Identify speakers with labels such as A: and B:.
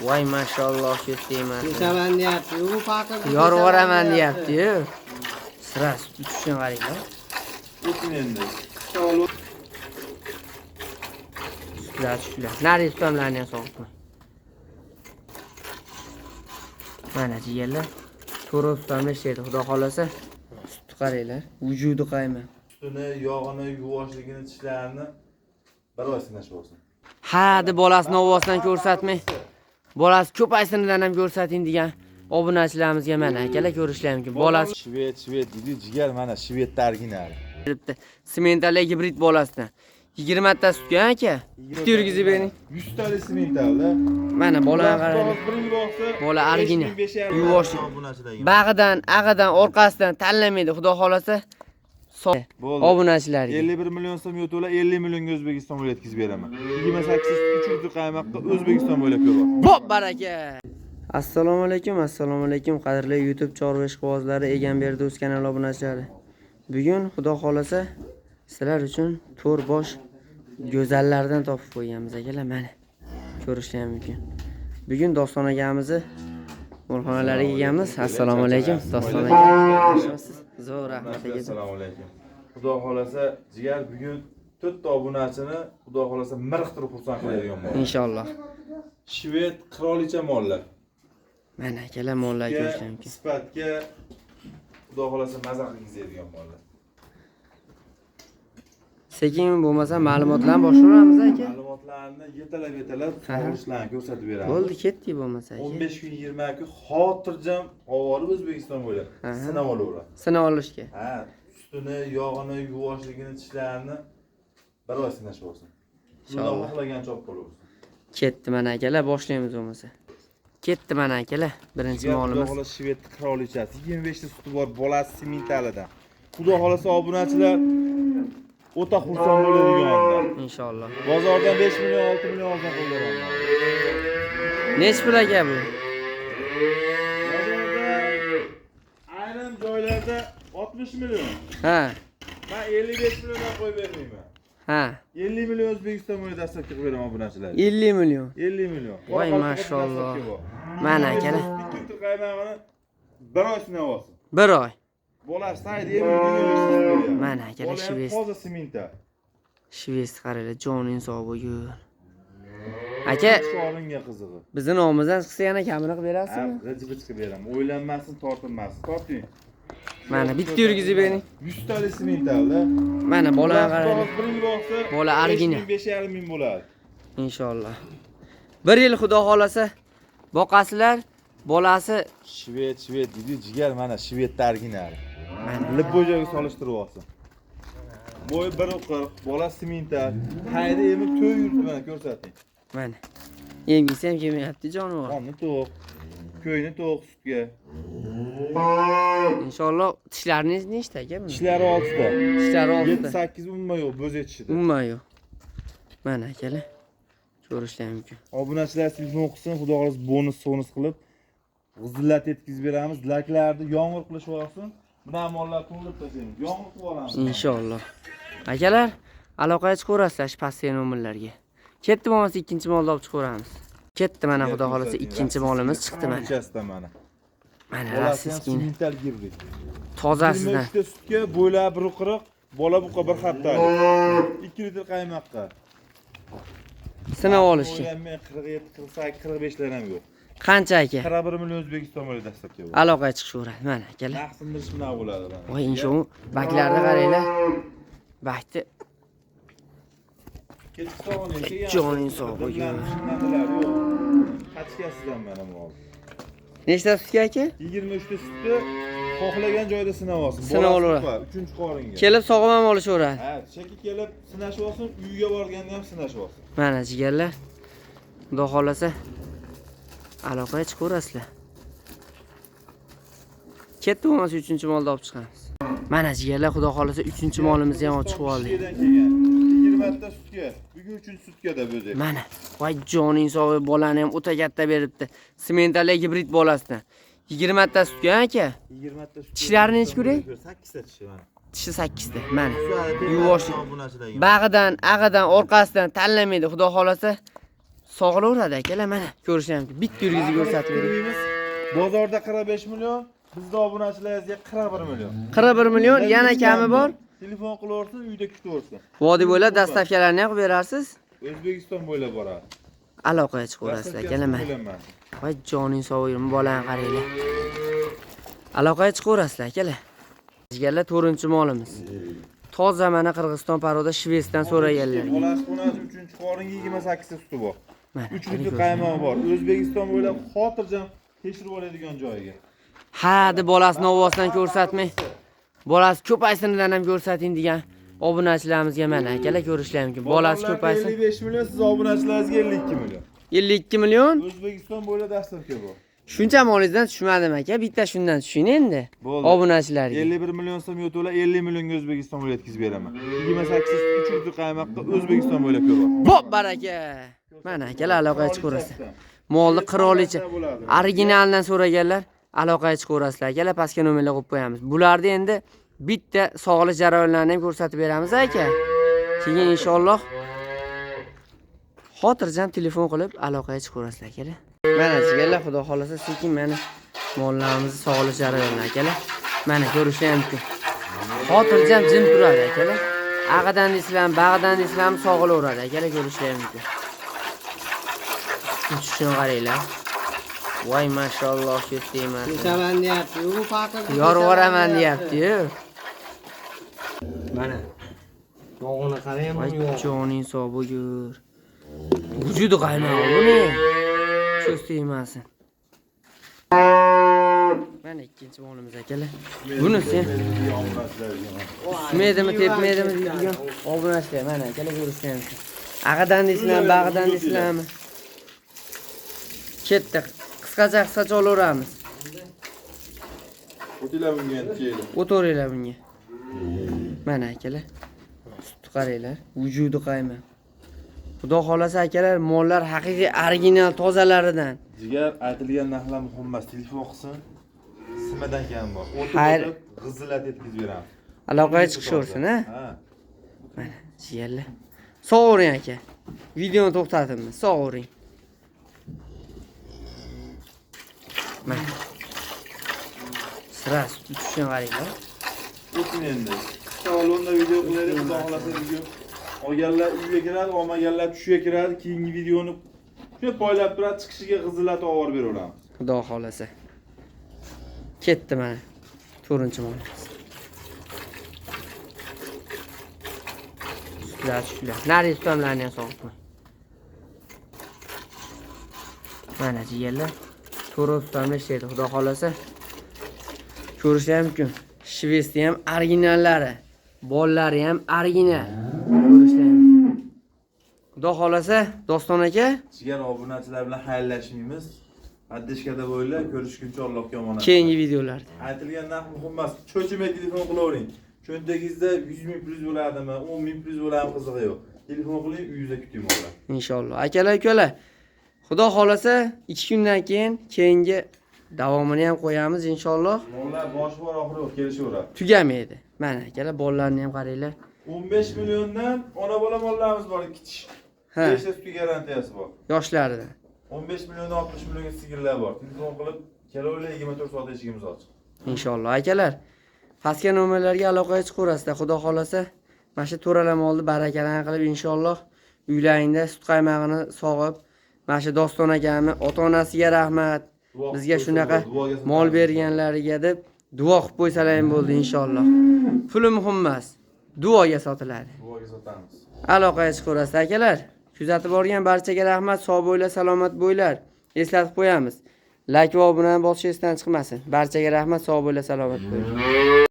A: Voy maşallah ketdi emas.
B: Kesaman deyapti. U farqi.
A: Yorvoraman deyapti-yu. Sira tutishini qaranglar.
C: O'tin endi.
A: Shular. Nari ustamlarni ham sog'itma. Mana jigarlar. To'g'ri ustamlar ishlaydi, xudo xolasa. Sutni qaranglar. Vujudi qayma.
C: Sutini, yog'ini, yuvoshligini, tishlarini bir oy sinashib olsin.
A: Ha, deb bolasini ovozdan ko'rsatmay. Bolasi ko'paysinidan ham ko'rsating degan obunachilarimizga mana akalar ko'rishlari mumkin. Bolasi
C: shved deydi, jigar mana shved originali.
A: Sementali gibrid bolasidan 20 ta sutga aka. Bitta yurgizib bering.
C: 100 ta sementalda.
A: Mana bolaga qarang. Bola original. Yuvosh. Bag'idan, ag'idan, orqasidan tanlamaydi, xudo xolasa. Obunachilarga
C: 51 million so'm yo'to'la 50 millionga O'zbekiston bo'ylab yetkazib beraman. 28 300 qaymoqqa O'zbekiston bo'ylab yo'l.
A: Bo'p baraka. Assalomu alaykum qadrli YouTube chorva ishqibozlari, Egamberdi o'z kanali obunachilari. Bugun xudo xolasa sizlar uchun to'rt bosh go'zallardan topib qo'yganmiz akalar, mana ko'rishingiz mumkin. Bugun Doston akamizni molxonalariga kelganmiz. Assalomu alaykum Doston aka. Yaxshimisiz? Zo'r rahmat aka.
C: Assalomu alaykum. Xudo xolasa jigar bugun 4 ta obunachini xudo xolasa miriqtirib xursand qiladigan bo'ldi.
A: Inshaalloh.
C: Shved qirolicha mollar.
A: Mana akalar mollar ko'rishingiz mumkin.
C: Sifatga xudo xolasa maza qilgizadigan mollar.
A: Sekin bo'lmasa ma'lumotlarni boshlaymiz aka.
C: Ma'lumotlarni yetalab sog'ishlarni ko'rsatib beramiz.
A: Bo'ldi, ketdik bo'lmasa aka.
C: 15 kun 20 kun xotirjam ovorib O'zbekiston bo'ylab sinab olaveradi.
A: Sinab olishga.
C: Ha, sutini, yog'ini, yuvoshligini, tishlarini bir oy sinashib olsin. Inshaalloh xohlagan chop bo'laversin.
A: Ketdi mana akalar, boshlaymiz bo'lmasa. Ketdi mana akalar, birinchi molimiz.
C: Xudo xolasa shved qirolichasi, 25 ta suti bor, bolasi sementalidan. Xudo xolasa obunachilar o'ta xursand bo'ladigan onda.
A: Inshaalloh.
C: Bozordan 5 million, 6 million olsan qo'ydiraman.
A: Nech pul aka bu?
C: Bozorda ayrim joylarda 60 million.
A: Ha.
C: Men 55 milliondan qo'yib bermayman.
A: Ha.
C: 50 million O'zbekiston bo'ylab dastlab qilib beraman obunachilarga.
A: 50 million.
C: 50 million.
A: Voy maşallah. Mana akalar.
C: 2 litr qaymog'ini bir oy sinab olsin.
A: 1 oy.
C: Bolasi saydi emin
A: Mana akalar shvest.
C: Toza sementa.
A: Shvest qaranglar, joning sog' bo'lgur. Aka,
C: Sholinga qizig'i.
A: bizning nomimizdan chiqsa yana kamini qilib berasizmi?
C: G'ijib qilib beraman. O'ylanmasin, tortinmasin. Torting.
A: Mana bitta yurgizib bering.
C: 100 ta sementalda.
A: Mana bolaga qarang. Bola original.
C: 5,5 ming bo'ladi.
A: Inshaalloh. 1 yil xudo xolasa boqasizlar. Bolasi
C: Shved deydi, jigar mana shved originali.
A: mana
C: Libbo'jaga solishtirib olsin. Bo'y 1.40, bola semental. Hayda emib to'y yuribdi mana ko'rsating.
A: mana. Emgisi ham kelmayapti jonivor.
C: Qonni to'q. Ko'yni to'q sutga.
A: Inshaalloh tishlaringiz nechta aka buni?
C: Tishlari 6 ta.
A: Tishlari 6 ta.
C: 7-8 umuman yo'q, bo'z etishida.
A: Umuman yo'q. Mana akalar. Ko'rishlari mumkin.
C: Obunachilar sizni o'qisin, xudo xolos bonus qilib g'izillat yetkazib beramiz. Laklarni yomg'ir qilishib olsin. Buna mollar to'lib tashlaymiz. Yomg'ir qilib olamiz.
A: Inshaalloh. Akalar, aloqaga chiqaverasizlar shu pastdagi nomerlarga. Ketdi bo'lmasa ikkinchi molni olib chiqaveramiz. Ketdi mana xudo xolasa ikkinchi molimiz chiqdi mana.
C: Bichasida mana.
A: Mana
C: Bolasi
A: rasizkin.
C: semental gibrid.
A: Tozasidan.
C: 23 ta sutga bo'ylab 1.40, bola buqa 1 haftalik. 2 litr qaymoqqa.
A: Sinab olishga.
C: 47, 48, 45lar ham yo'q.
A: Qancha aka?
C: 41 million O'zbekiston bo'ylab dastlabki bo'ladi.
A: Aloqaga chiqishaveradi mana akalar.
C: Naqsindirish bilan bo'ladi mana.
A: Voy inshaalloh baklarni qaranglar. Bakni joning sog' bo'lgan.
C: Qachkasidan mana bu.
A: Nechta sutga aka?
C: 23 ta sutni xohlagan joyda sinab olsin.
A: Sinab olaveradi.
C: 3-qoringa.
A: Kelib sog'ib ham olishaveradi.
C: Ha, cheki kelib sinashib olsin, uyiga borganda ham sinashib olsin.
A: Mana jigarlar. Xudo xolasa aloqaga chiqaverasizlar. Ketdi bo'lmasa 3-molni olib chiqamiz. Mana jigarlar, xudo xolasa 3-molimizni ham olib chiqib oldik.
C: 20 ta sutga, bugun 3-sutkada bo'zak.
A: Mana, voy joning sog'i, bolani ham o'ta katta beribdi. Sementali gibrid bolasidan. 20 ta sutga aka.
C: 20 ta sut.
A: Tishlarini nech ko'ray?
C: 8 ta tishi mana.
A: Tishi 8 ta. Mana. Yuvosh. Bag'idan, ag'idan, orqasidan tanlamaydi, xudo xolasa. sog'ilaveradi akalar. Mana ko'rishim mumkin. Bitta yurgizni ko'rsatib bering.
C: Bozorda 45 million, bizda obunachilaringizga 41 million.
A: 41 million, yana kami bor.
C: Telefon qilaversin, uyda kutaversin.
A: Vodiy bo'ylab dastavkalarni ham qilib berasiz.
C: O'zbekiston bo'ylab boradi.
A: Aloqaga chiqaverasizlar akalar. Mana. Voy joning sog' yuring, bolani qaranglar. Aloqaga chiqaverasizlar akalar. Sizlarga 4-molimiz. Toza mana Qirg'iziston paroda Shveysdan so'raganlar.
C: Bolasi xonasi 3-qorin 28 ta suti bor.
A: Mana,
C: 3 litr qaymog'i bor. O'zbekiston bo'ylab xotirjam tekshirib oladigan joyiga.
A: Ha, deb bolasini ovozdan ko'rsatmay. Bolasi ko'paysinidan ham ko'rsating degan obunachilarimizga mana akalar ko'rishlar mumkin. Bolasi ko'paysin.
C: 55 million, siz obunachilaringizga 52 million.
A: 52 million.
C: O'zbekiston bo'ylab dastavka bor.
A: Shuncha molingizdan tushmadim aka. Bitta shundan tushing endi. Obunachilarga.
C: 51 million so'm yo'to'la 50 millionga O'zbekiston bo'ylab yetkazib beraman. 28 3 litr qaymoqqa O'zbekiston bo'ylab ko'p.
A: Bo'p baraka. Mana akalar aloqaga chiqaverasiz. Molni qirolicha originaldan so'raganlar aloqaga chiqaverasizlar. Akalar pastga nomerlar qo'yib qo'yamiz. Bularda endi bitta sog'liq jarayonlarini ham ko'rsatib beramiz aka. Keyin inshaalloh xotirjam telefon qilib aloqaga chiqaverasizlar akalar. Mana sizlarga xudo xolasa sekin mana mollarimizni sog'liq jarayonlari akalar. Mana ko'rishlar mumkin. Xotirjam jim turadi akalar. Ag'idan desizlarmi, bag'idan desizlarmi sog'ilaveradi akalar, ko'rishlar mumkin. Shuni qaranglar. Voy mashalloh shefdeyman.
B: Kechaman deyapti. U faqat
A: Yorvoraman deyapti-yu.
B: Mana. Yog'ini qarang,
A: Voy
B: yo'q.
A: joning sog' bo'lgur. Vujudi qaynoq buni. Cho'stiymasin. Mana ikkinchi molimiz akalar. Bunisi Smeydimi, tepmaydimi deydigan obunachilar. Mana akalar ko'rishlar mumkin. Ag'idan deysizlarmi, bag'idan deysizlarmi? Ketdi. Qisqacha olaveramiz.
C: O'tinglar bunga endi keldi.
A: O'tiringlar bunga. Mana akalar. Sutni qaranglar. Vujudi qayma. Xudo xolasa akalar, mollar haqiqiy original tozalaridan.
C: Jigar aytilgan narxlar muhim emas. Telefon qilsin. Simadan kam bor.
A: Xayr.
C: G'izillat yetkazib beramiz.
A: Aloqaga chiqishaversin, ha?
C: Ha.
A: Mana, jigarlar. Sog'oring aka. Videoni to'xtatibmiz. Sog'oring. Mana. Sira sutni tushishini qaranglar.
C: O'tin endi. Qisqa olonda video qilaylik, xudo xolasa video. Olganlar uyga kiradi, olmaganlar tushiga kiradi. Keyingi videoni shunday poylab turadi, chiqishiga g'izillatib olib beraveramiz.
A: Xudo xolasa. Ketdi mana. 4-molimiz. Sutlar. Nari tutamlarni ham sog'ib qo'y. Mana jigarlar. To'g'ri tutamlar ishlaydi. Xudo xolasa ko'rishlar mumkin. Shveysda ham originallari, bollari ham original. Ko'rishlar mumkin. Xudo xolasa Doston aka,
C: Jigar obunachilar bilan xayrlashmaymiz. Addishkada bo'ylar, ko'rishguncha Allohga omonat.
A: keyingi videolarda.
C: Aytilgan narx muhim emas. Cho'chimay telefon qilavering. Cho'ntagingizda 100 ming plyus bo'ladimi, 10 ming plyus bo'ladimi qizig'i yo'q. Telefon qiling, uyingizda kuting o'g'lar.
A: Inshaalloh. Akalar, ukalar. Xudo xolasa 2 kundan keyin keyingi davomini ham qo'yamiz inshaalloh.
C: Mollar boshi bor, oxiri yo'q, kelishaveradi.
A: Tugamaydi. Mana akalar, bollarni ham qaranglar.
C: 15 milliondan ona bola mollarimiz bor, ikkitish.
A: Ha.
C: 5 ta sutga garantiyasi bor.
A: Yoshlaridan.
C: 15 milliondan 60 millionga sigirlar bor. Telefon qilib, kelaverlar, 24 soat eshigimiz ochiq.
A: Inshaalloh akalar. Pastga nomerlarga aloqaga chiqaverasizlar. Xudo xolasa mana shu to'ralamolni barakadan qilib inshaalloh uylaringda sut qaymog'ini sog'ib, mana shu Doston akami ota-onasiga rahmat. Bizga shunaqa mol berganlariga deb duo qilib qo'ysalar ham bo'ldi inshaalloh. Puli muhim emas. Duoga sotiladi.
C: Duoga sotamiz.
A: Aloqaga chiqaverasizlar akalar. Kuzatib borgan barchaga rahmat. Sog' bo'linglar, salomat bo'linglar. Eslatib qo'yamiz. Like va obunani bosish esdan chiqmasin. Barchaga rahmat, sog' bo'linglar, salomat bo'linglar.